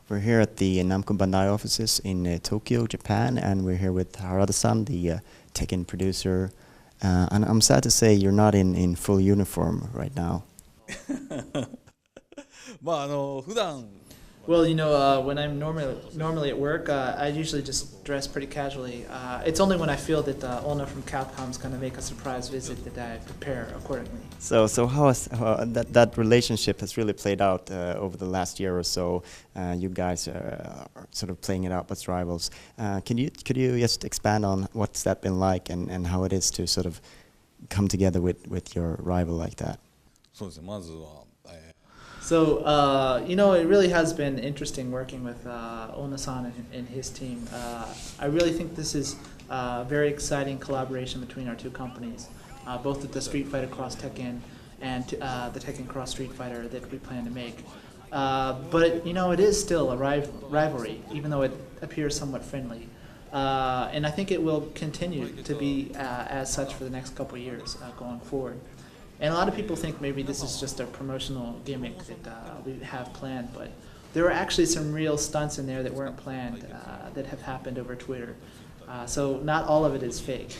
We're here at the Namco Bandai offices in Tokyo, Japan, and we're here with Harada-san, the Tekken producer. And I'm sad to say you're not in full uniform right now. まあ普段 Well, when I'm normally at work, I usually just dress pretty casually. It's only when I feel that Onna from Capcom is going to make a surprise visit that I prepare accordingly. So how that relationship has really played out over the last year or so? You guys are sort of playing it out as rivals. Could you just expand on what's that been like and how it is to sort of come together with your rival like that? そうですね、まずは So, it really has been interesting working with Onna-san and his team. I really think this is a very exciting collaboration between our two companies, both with the Street Fighter Cross Tekken and the Tekken Cross Street Fighter that we plan to make. But, it is still a rivalry, even though it appears somewhat friendly. And I think it will continue to be as such for the next couple of years going forward. And a lot of people think maybe this is just a promotional gimmick that we have planned, but there are actually some real stunts in there that weren't planned that have happened over Twitter. So not all of it is fake.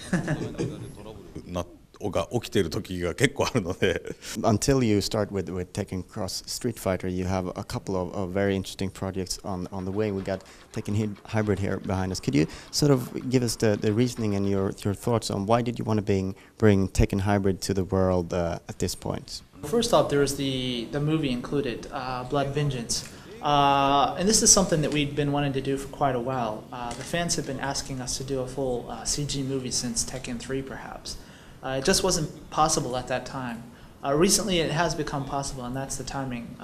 Until you start with Tekken Cross Street Fighter, you have a couple of very interesting projects on the way. We got Tekken Hybrid here behind us. Could you sort of give us the reasoning and your thoughts on why did you want to bring Tekken Hybrid to the world at this point? First off, there was the movie included, Blood Vengeance. And this is something that we've been wanting to do for quite a while. The fans have been asking us to do a full CG movie since Tekken 3 perhaps. It just wasn't possible at that time. Recently it has become possible, and that's the timing,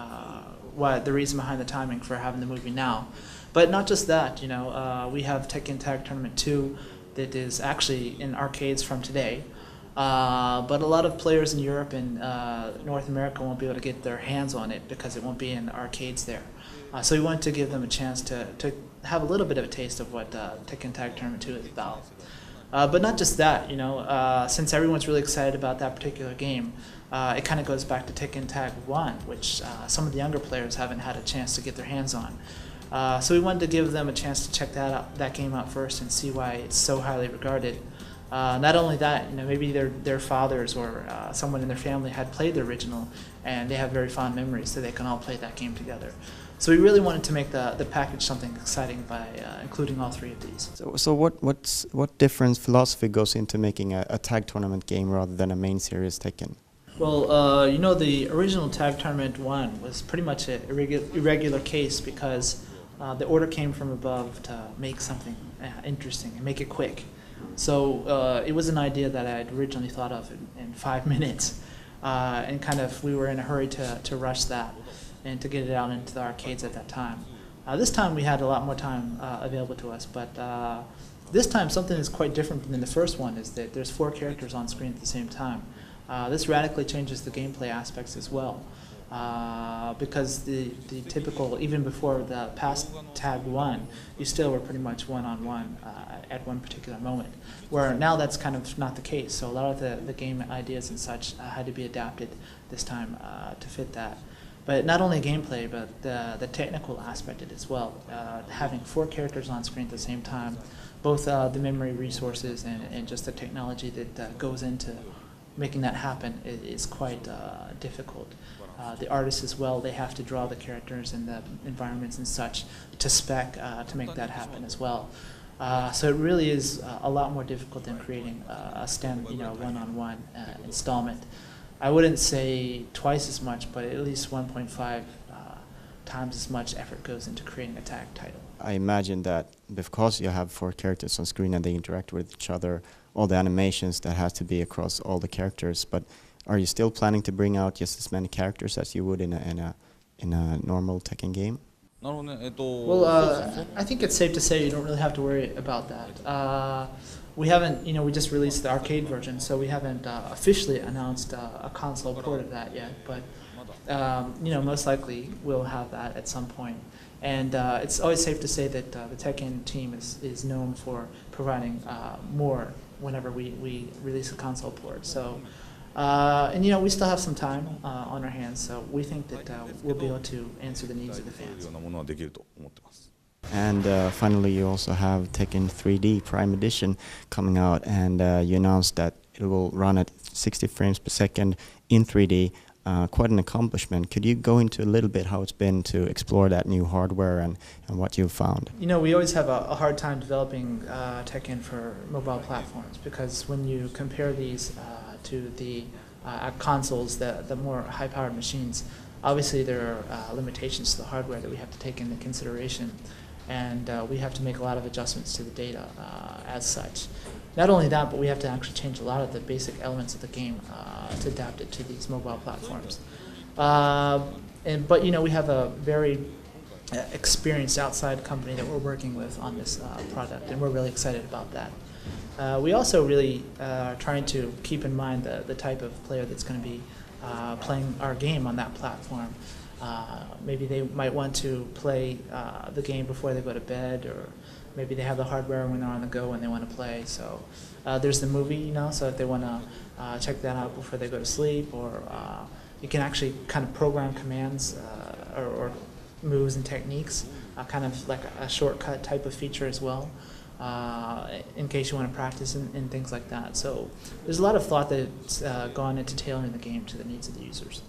the reason behind the timing for having the movie now. But not just that, we have Tekken Tag Tournament 2 that is actually in arcades from today. But a lot of players in Europe and North America won't be able to get their hands on it because it won't be in arcades there. So we wanted to give them a chance to have a little bit of a taste of what Tekken Tag Tournament 2 is about. But not just that, since everyone's really excited about that particular game, it kind of goes back to Tekken Tag 1, which some of the younger players haven't had a chance to get their hands on. So we wanted to give them a chance to check that game out first and see why it's so highly regarded. Not only that, maybe their fathers or someone in their family had played the original and they have very fond memories, so they can all play that game together. So we really wanted to make the package something exciting by including all three of these. So what different philosophy goes into making a tag tournament game rather than a main series Tekken? Well, the original Tag Tournament 1 was pretty much an irregular case because the order came from above to make something interesting and make it quick. So it was an idea that I had originally thought of in 5 minutes, and we were in a hurry to rush that and to get it out into the arcades at that time. This time we had a lot more time available to us, but this time something is quite different than the first one, is that there's 4 characters on screen at the same time. This radically changes the gameplay aspects as well, because the typical, even before the past Tag 1, you still were pretty much one-on-one at one particular moment, where now that's kind of not the case. So a lot of the game ideas and such had to be adapted this time to fit that. But not only gameplay, but the technical aspect of it as well. Having 4 characters on screen at the same time, both the memory resources and just the technology that goes into making that happen is quite difficult. The artists as well, they have to draw the characters and the environments and such to spec to make that happen as well. So it really is a lot more difficult than creating a standard, one-on-one installment. I wouldn't say twice as much, but at least 1.5 times as much effort goes into creating a tag title. I imagine that because you have 4 characters on screen and they interact with each other, all the animations that has to be across all the characters. But are you still planning to bring out just as many characters as you would in a normal Tekken game? Well, I think it's safe to say you don't really have to worry about that. We haven't, we just released the arcade version, so we haven't officially announced a console port of that yet. But most likely we'll have that at some point. And it's always safe to say that the Tekken team is known for providing more whenever we release a console port. So, and we still have some time on our hands, so we think that we'll be able to answer the needs of the よ fans. うなものはできると思ってます。 And finally, you also have Tekken 3D Prime Edition coming out, and you announced that it will run at 60 frames per second in 3D. Quite an accomplishment. Could you go into a little bit how it's been to explore that new hardware and what you've found? We always have a hard time developing Tekken for mobile platforms, because when you compare these to the consoles, the more high-powered machines, obviously there are limitations to the hardware that we have to take into consideration, and we have to make a lot of adjustments to the data as such. Not only that, but we have to actually change a lot of the basic elements of the game to adapt it to these mobile platforms. But we have a very experienced outside company that we're working with on this product, and we're really excited about that. We also really are trying to keep in mind the type of player that's going to be playing our game on that platform. Maybe they might want to play the game before they go to bed, or maybe they have the hardware when they're on the go and they want to play. So there's the movie, so if they want to check that out before they go to sleep, or you can actually kind of program commands or moves and techniques, kind of like a shortcut type of feature as well, in case you want to practice and things like that. So there's a lot of thought that's gone into tailoring the game to the needs of the users.